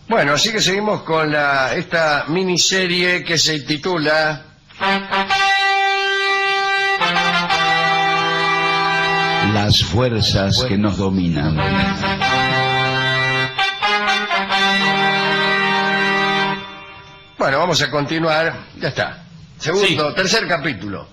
Bueno, así que seguimos con esta miniserie que se titula Las fuerzas que nos dominan. Bueno, vamos a continuar. Ya está. Tercer capítulo.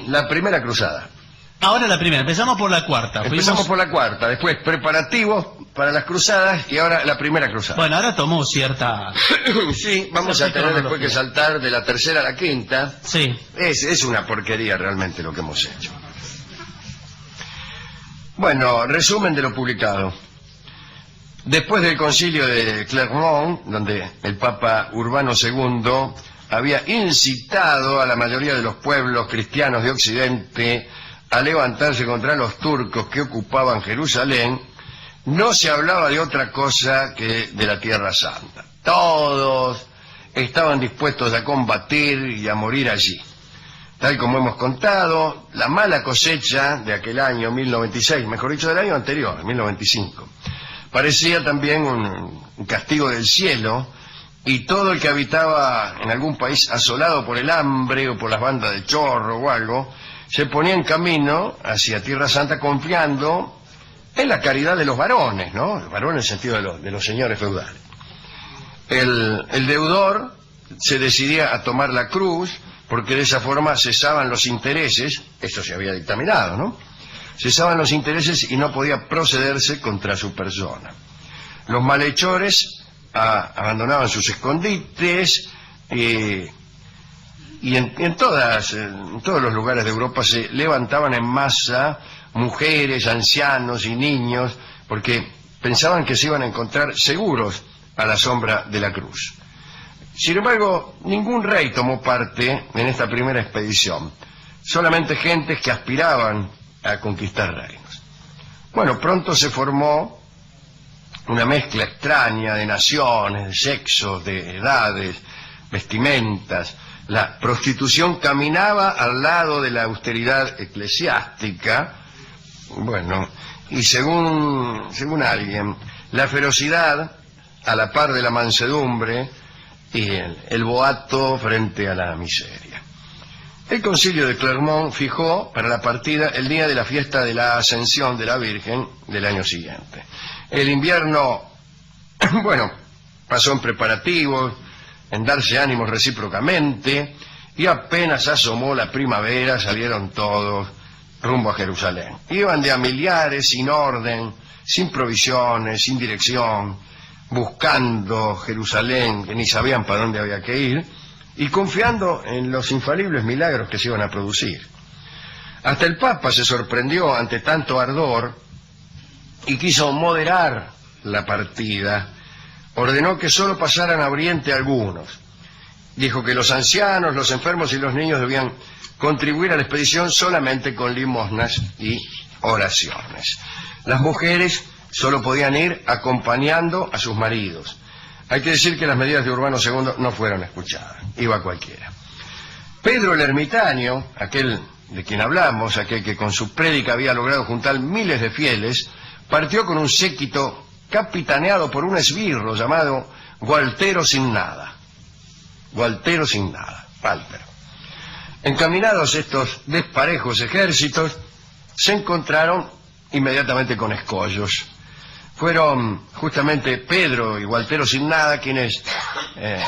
La primera cruzada. Ahora la primera, empezamos por la cuarta. Empezamos por la cuarta, después preparativos para las cruzadas y ahora la primera cruzada. Bueno, ahora tomó cierta... Sí, vamos a tener después que saltar de la tercera a la quinta. Sí. Es una porquería realmente lo que hemos hecho. Bueno, resumen de lo publicado. Después del concilio de Clermont, donde el Papa Urbano II había incitado a la mayoría de los pueblos cristianos de Occidente a levantarse contra los turcos que ocupaban Jerusalén, no se hablaba de otra cosa que de la Tierra Santa. Todos estaban dispuestos a combatir y a morir allí. Tal como hemos contado, la mala cosecha de aquel año 1096, mejor dicho del año anterior, 1095, parecía también un castigo del cielo, y todo el que habitaba en algún país asolado por el hambre o por las bandas de chorro o algo, se ponía en camino hacia Tierra Santa confiando en la caridad de los varones, ¿no? Los varones en el sentido de los señores feudales. El deudor se decidía a tomar la cruz porque de esa forma cesaban los intereses, esto se había dictaminado, ¿no? Cesaban los intereses y no podía procederse contra su persona. Los malhechores abandonaban sus escondites y en todos los lugares de Europa se levantaban en masa mujeres, ancianos y niños, porque pensaban que se iban a encontrar seguros a la sombra de la cruz. Sin embargo, ningún rey tomó parte en esta primera expedición, solamente gentes que aspiraban a conquistar reinos. Bueno, pronto se formó una mezcla extraña de naciones, de sexos, de edades, vestimentas. La prostitución caminaba al lado de la austeridad eclesiástica, bueno, y según alguien, la ferocidad a la par de la mansedumbre y el boato frente a la miseria. El concilio de Clermont fijó para la partida el día de la fiesta de la Ascensión de la Virgen del año siguiente. El invierno, bueno, pasó en preparativos, en darse ánimos recíprocamente, y apenas asomó la primavera salieron todos rumbo a Jerusalén. Iban de a millares, sin orden, sin provisiones, sin dirección, buscando Jerusalén, que ni sabían para dónde había que ir, y confiando en los infalibles milagros que se iban a producir. Hasta el Papa se sorprendió ante tanto ardor y quiso moderar la partida. Ordenó que solo pasaran a Oriente algunos. Dijo que los ancianos, los enfermos y los niños debían contribuir a la expedición solamente con limosnas y oraciones. Las mujeres solo podían ir acompañando a sus maridos. Hay que decir que las medidas de Urbano II no fueron escuchadas. Iba cualquiera. Pedro el ermitaño, aquel de quien hablamos, aquel que con su prédica había logrado juntar miles de fieles, partió con un séquito capitaneado por un esbirro llamado Gualtero sin nada. Gualtero sin nada, Walter. Encaminados estos desparejos ejércitos, se encontraron inmediatamente con escollos. Fueron justamente Pedro y Gualtero sin nada quienes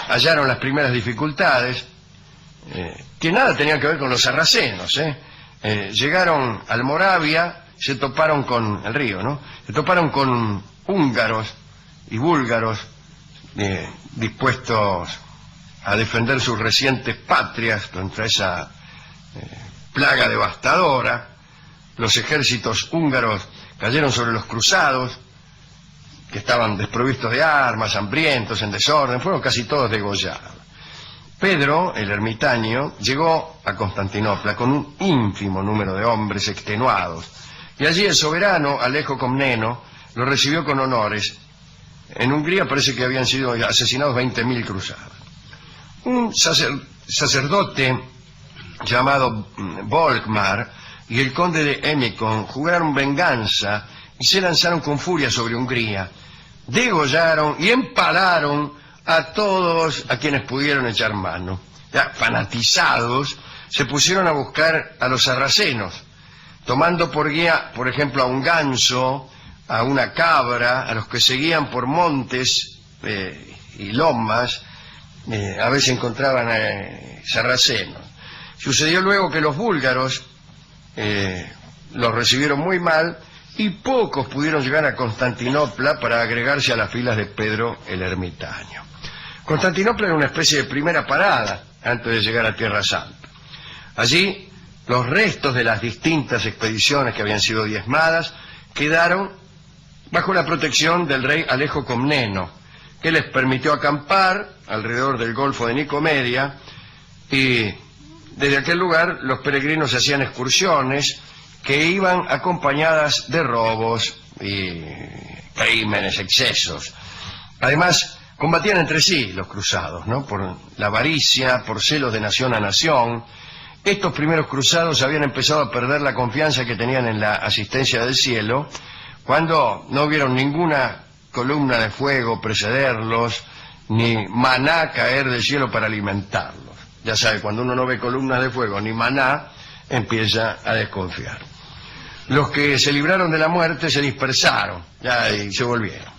hallaron las primeras dificultades, que nada tenían que ver con los sarracenos. Llegaron al Moravia, se toparon con el río, ¿no? Se toparon con húngaros y búlgaros dispuestos a defender sus recientes patrias contra esa plaga devastadora. Los ejércitos húngaros cayeron sobre los cruzados, que estaban desprovistos de armas, hambrientos, en desorden, fueron casi todos degollados. Pedro, el ermitaño, llegó a Constantinopla con un ínfimo número de hombres extenuados, y allí el soberano, Alejo Comneno, lo recibió con honores. En Hungría parece que habían sido asesinados 20.000 cruzados. Un sacerdote llamado Volkmar y el conde de Emmikon jugaron venganza y se lanzaron con furia sobre Hungría, degollaron y empalaron a todos a quienes pudieron echar mano. Ya fanatizados, se pusieron a buscar a los sarracenos, tomando por guía, por ejemplo, a un ganso, a una cabra, a los que seguían por montes y lomas, a veces encontraban sarracenos. Sucedió luego que los búlgaros los recibieron muy mal y pocos pudieron llegar a Constantinopla para agregarse a las filas de Pedro el Ermitaño. Constantinopla era una especie de primera parada antes de llegar a Tierra Santa. Allí, los restos de las distintas expediciones que habían sido diezmadas quedaron bajo la protección del rey Alejo Comneno, que les permitió acampar alrededor del Golfo de Nicomedia, y desde aquel lugar los peregrinos hacían excursiones que iban acompañadas de robos y crímenes, excesos. Además, combatían entre sí los cruzados, ¿no? Por la avaricia, por celos de nación a nación. Estos primeros cruzados habían empezado a perder la confianza que tenían en la asistencia del cielo cuando no vieron ninguna columna de fuego precederlos, ni maná caer del cielo para alimentarlos. Ya sabe, cuando uno no ve columnas de fuego ni maná, empieza a desconfiar. Los que se libraron de la muerte se dispersaron y se volvieron.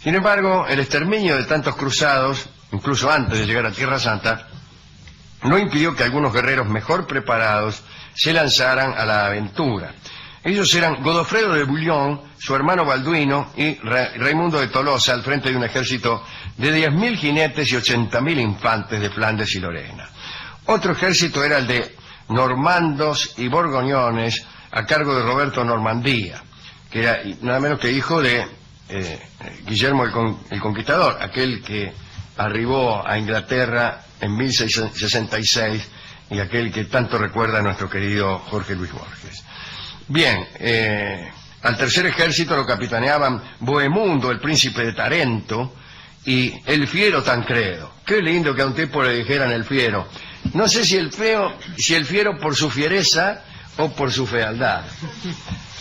Sin embargo, el exterminio de tantos cruzados, incluso antes de llegar a Tierra Santa, no impidió que algunos guerreros mejor preparados se lanzaran a la aventura. Ellos eran Godofredo de Bouillon, su hermano Balduino y Raimundo de Tolosa, al frente de un ejército de 10.000 jinetes y 80.000 infantes de Flandes y Lorena. Otro ejército era el de normandos y borgoñones, a cargo de Roberto Normandía, que era nada menos que hijo de Guillermo el Conquistador, aquel que arribó a Inglaterra en 1666 y aquel que tanto recuerda a nuestro querido Jorge Luis Borges. Bien, al tercer ejército lo capitaneaban Bohemundo, el príncipe de Tarento, y el fiero Tancredo. Qué lindo que a un tipo le dijeran el fiero. No sé si el fiero por su fiereza o por su fealdad.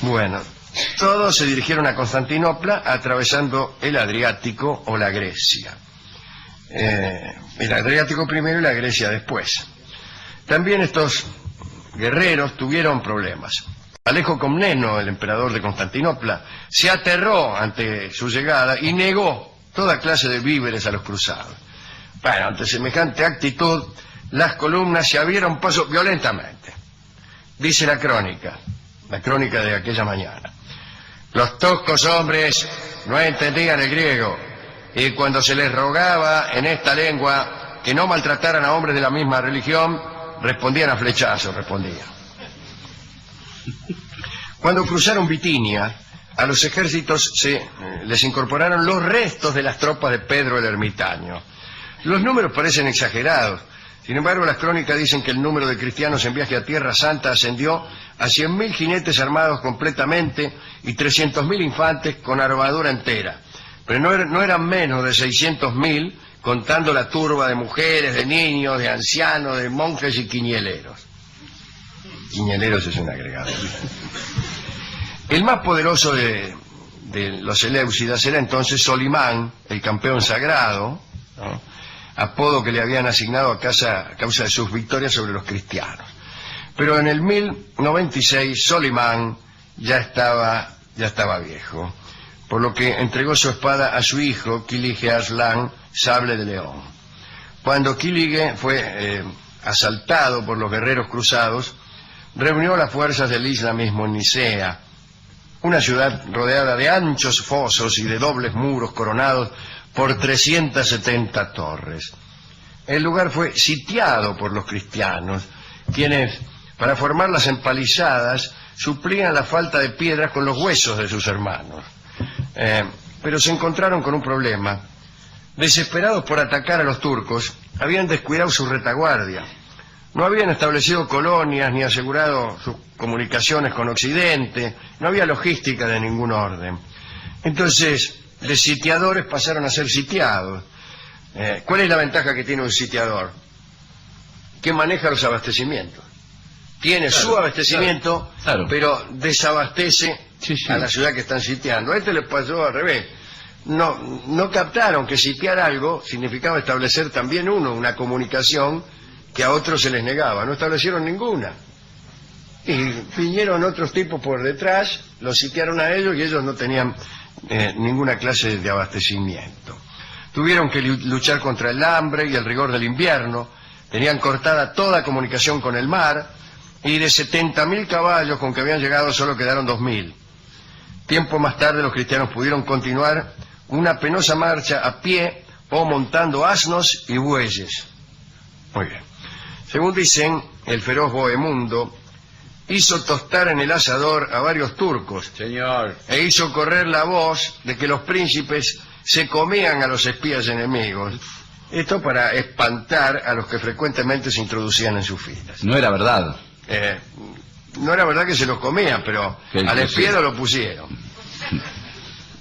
Bueno, todos se dirigieron a Constantinopla atravesando el Adriático o la Grecia. El Adriático primero y la Grecia después. También estos guerreros tuvieron problemas. Alejo Comneno, el emperador de Constantinopla, se aterró ante su llegada y negó toda clase de víveres a los cruzados. Bueno, ante semejante actitud, las columnas se abrieron paso violentamente. Dice la crónica de aquella mañana: los toscos hombres no entendían el griego, y cuando se les rogaba en esta lengua que no maltrataran a hombres de la misma religión, respondían a flechazos, Cuando cruzaron Bitinia, a los ejércitos les incorporaron los restos de las tropas de Pedro el Ermitaño. Los números parecen exagerados. Sin embargo, las crónicas dicen que el número de cristianos en viaje a Tierra Santa ascendió a 100.000 jinetes armados completamente y 300.000 infantes con armadura entera. Pero no eran menos de 600.000, contando la turba de mujeres, de niños, de ancianos, de monjes y quiñeleros. Quiñeleros es un agregado. El más poderoso de los Seleucidas era entonces Solimán, el campeón sagrado, ¿no? Apodo que le habían asignado a causa de sus victorias sobre los cristianos. Pero en el 1096 Solimán ya estaba viejo, por lo que entregó su espada a su hijo Kilige Arslan, Sable de León. Cuando Kilige fue asaltado por los guerreros cruzados, reunió las fuerzas del islamismo en Nicea, una ciudad rodeada de anchos fosos y de dobles muros coronados por 370 torres. El lugar fue sitiado por los cristianos, quienes, para formar las empalizadas, suplían la falta de piedras con los huesos de sus hermanos. Pero se encontraron con un problema. Desesperados por atacar a los turcos, habían descuidado su retaguardia. No habían establecido colonias ni asegurado sus comunicaciones con Occidente, no había logística de ningún orden. Entonces, de sitiadores pasaron a ser sitiados. ¿Cuál es la ventaja que tiene un sitiador? Que maneja los abastecimientos. Tiene su abastecimiento, pero desabastece a la ciudad que están sitiando. A este le pasó al revés. no captaron que sitiar algo significaba establecer también una comunicación que a otros se les negaba. No establecieron ninguna. Y vinieron otros tipos por detrás, los sitiaron a ellos y ellos no tenían ninguna clase de abastecimiento. Tuvieron que luchar contra el hambre y el rigor del invierno, tenían cortada toda comunicación con el mar, y de 70.000 caballos con que habían llegado solo quedaron 2.000. Tiempo más tarde los cristianos pudieron continuar una penosa marcha a pie o montando asnos y bueyes. Muy bien. Según dicen, el feroz Bohemundo hizo tostar en el asador a varios turcos. Señor. E hizo correr la voz de que los príncipes se comían a los espías enemigos. Esto para espantar a los que frecuentemente se introducían en sus filas. No era verdad. No era verdad que se los comían, pero al espiedo lo pusieron.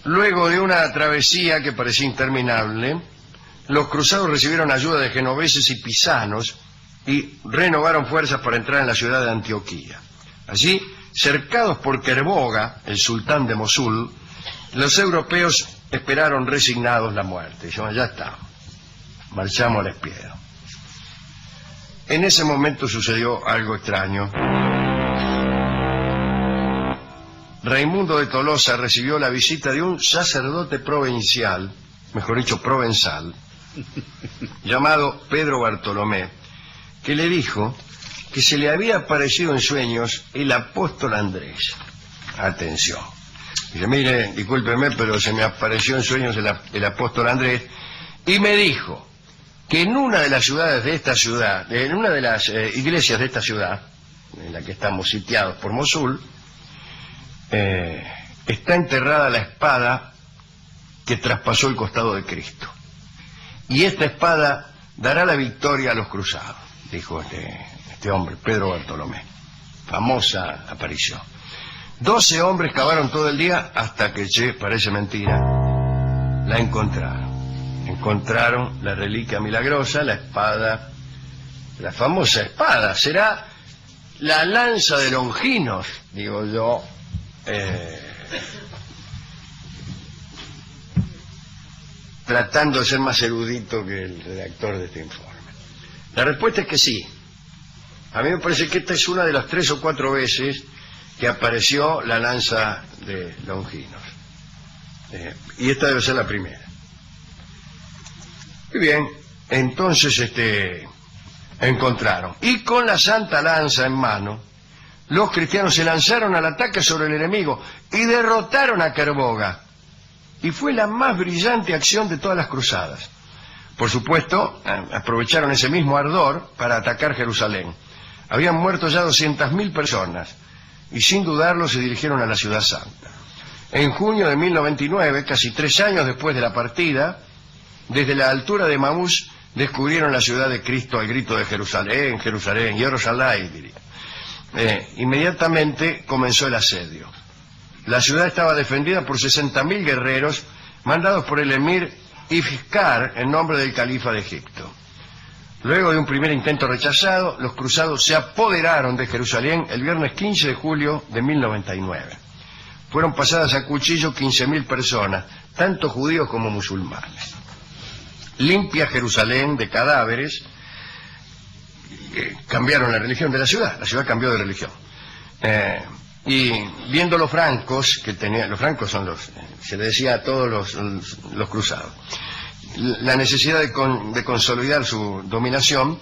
Luego de una travesía que parecía interminable, los cruzados recibieron ayuda de genoveses y pisanos y renovaron fuerzas para entrar en la ciudad de Antioquía. Allí, cercados por Kerboga, el sultán de Mosul, los europeos esperaron resignados la muerte. Dijeron, ya está, marchamos al espiedo. En ese momento sucedió algo extraño. Raimundo de Tolosa recibió la visita de un sacerdote provincial, mejor dicho, provenzal, llamado Pedro Bartolomé, que le dijo que se le había aparecido en sueños el apóstol Andrés. Atención. Dice, mire, discúlpeme, pero se me apareció en sueños el apóstol Andrés, y me dijo que en una de las ciudades de esta ciudad, en una de las iglesias de esta ciudad, en la que estamos sitiados por Mosul, está enterrada la espada que traspasó el costado de Cristo. Y esta espada dará la victoria a los cruzados, dijo este hombre, Pedro Bartolomé. Famosa aparición. 12 hombres cavaron todo el día hasta que, parece mentira, la encontraron. Encontraron la reliquia milagrosa, la espada, la famosa espada. Será la lanza de Longinos, digo yo, tratando de ser más erudito que el redactor de este informe. La respuesta es que sí. A mí me parece que esta es una de las 3 o 4 veces que apareció la lanza de Longinos. Y esta debe ser la primera. Muy bien, entonces encontraron. Y con la santa lanza en mano, los cristianos se lanzaron al ataque sobre el enemigo y derrotaron a Kerboga. Y fue la más brillante acción de todas las cruzadas. Por supuesto, aprovecharon ese mismo ardor para atacar Jerusalén. Habían muerto ya 200.000 personas y sin dudarlo se dirigieron a la ciudad santa. En junio de 1099, casi 3 años después de la partida, desde la altura de Maús descubrieron la ciudad de Cristo al grito de Jerusalén, Jerusalén, Jerusalén, diría. Inmediatamente comenzó el asedio. La ciudad estaba defendida por 60.000 guerreros mandados por el emir Ifkar en nombre del califa de Egipto. Luego de un primer intento rechazado, los cruzados se apoderaron de Jerusalén el viernes 15 de julio de 1099. Fueron pasadas a cuchillo 15.000 personas, tanto judíos como musulmanes. Limpia Jerusalén de cadáveres, cambiaron la religión de la ciudad cambió de religión. Y viendo los francos, que tenían, los francos son se le decía a todos los cruzados, la necesidad de consolidar su dominación,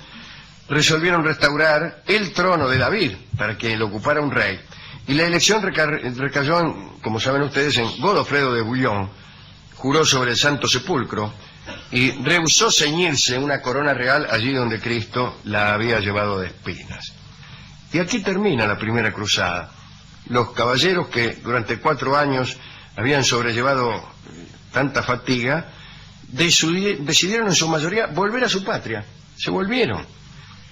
resolvieron restaurar el trono de David para que lo ocupara un rey. Y la elección recayó, como saben ustedes, en Godofredo de Bouillon. Juró sobre el Santo Sepulcro y rehusó ceñirse una corona real allí donde Cristo la había llevado de espinas. Y aquí termina la primera cruzada. Los caballeros que durante 4 años habían sobrellevado tanta fatiga, decidieron en su mayoría volver a su patria. Se volvieron.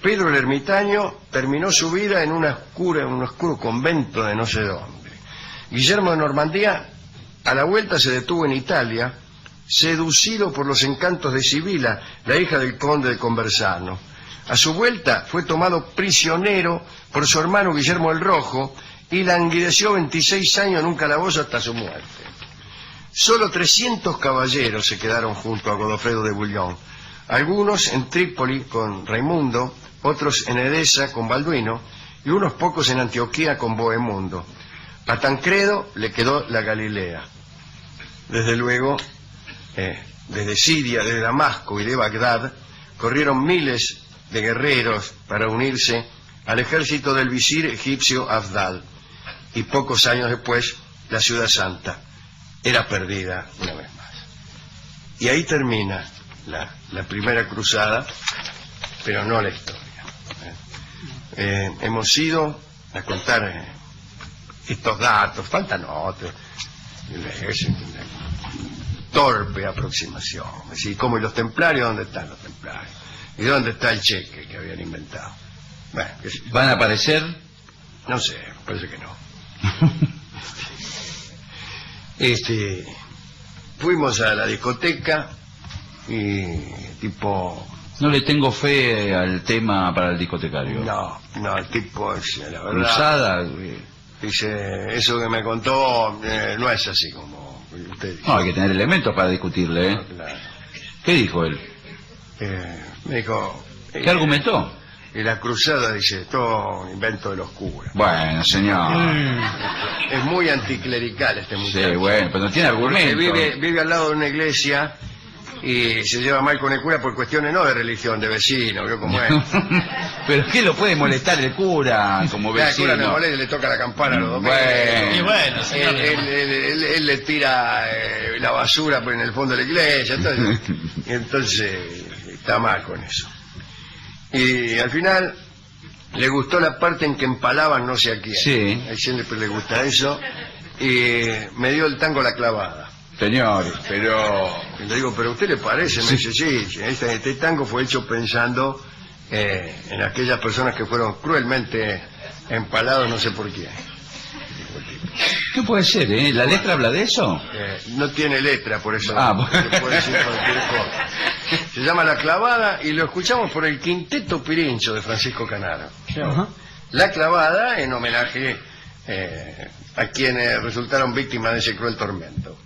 Pedro el Ermitaño terminó su vida en un oscuro convento de no sé dónde. Guillermo de Normandía, a la vuelta, se detuvo en Italia, seducido por los encantos de Sibila, la hija del conde de Conversano. A su vuelta fue tomado prisionero por su hermano Guillermo el Rojo y languideció 26 años en un calabozo hasta su muerte. Solo 300 caballeros se quedaron junto a Godofredo de Bouillon, algunos en Trípoli con Raimundo, otros en Edesa con Balduino y unos pocos en Antioquía con Bohemundo. A Tancredo le quedó la Galilea. Desde luego, desde Siria, de Damasco y de Bagdad, corrieron miles de guerreros para unirse al ejército del visir egipcio Abdal, y pocos años después la ciudad santa era perdida una vez más. Y ahí termina la primera cruzada, pero no la historia. Hemos ido a contar estos datos, faltan otros. Es una torpe aproximación. Es decir, ¿cómo y los templarios? ¿Dónde están los templarios? ¿Y dónde está el cheque que habían inventado? Bueno, ¿Van a aparecer? no sé, parece que no. Fuimos a la discoteca y tipo... No le tengo fe al tema para el discotecario. No, el tipo es, la verdad... Cruzada. Dice, eso que me contó no es así como usted dice. No, hay que tener elementos para discutirle, ¿eh? Claro. ¿Qué dijo él? Me dijo... ¿Qué argumentó? Y la cruzada, dice, todo un invento de los curas. Bueno, señor. Es muy anticlerical este muchacho. Sí, bueno, pero no tiene Porque argumentos. vive al lado de una iglesia y se lleva mal con el cura por cuestiones no de religión, de vecino, ¿vio cómo es? ¿Pero qué lo puede molestar el cura como El vecino? cura le molesta, le toca la campana a los domingos. Bueno. Y bueno, señor. Él le tira la basura en el fondo de la iglesia, entonces está mal con eso. Y al final le gustó la parte en que empalaban no sé a quién. Sí. A él siempre le gusta eso. Y me dio el tango La Clavada. Señor, pero... Y le digo, ¿pero a usted le parece? Me dice, sí, este tango fue hecho pensando en aquellas personas que fueron cruelmente empalados no sé por quién. ¿Qué puede ser, eh? ¿La letra habla de eso? No tiene letra, por eso Ah, se puede decir cualquier cosa. Se llama La Clavada y lo escuchamos por el Quinteto Pirincho de Francisco Canaro. Ajá. La Clavada en homenaje a quienes resultaron víctimas de ese cruel tormento.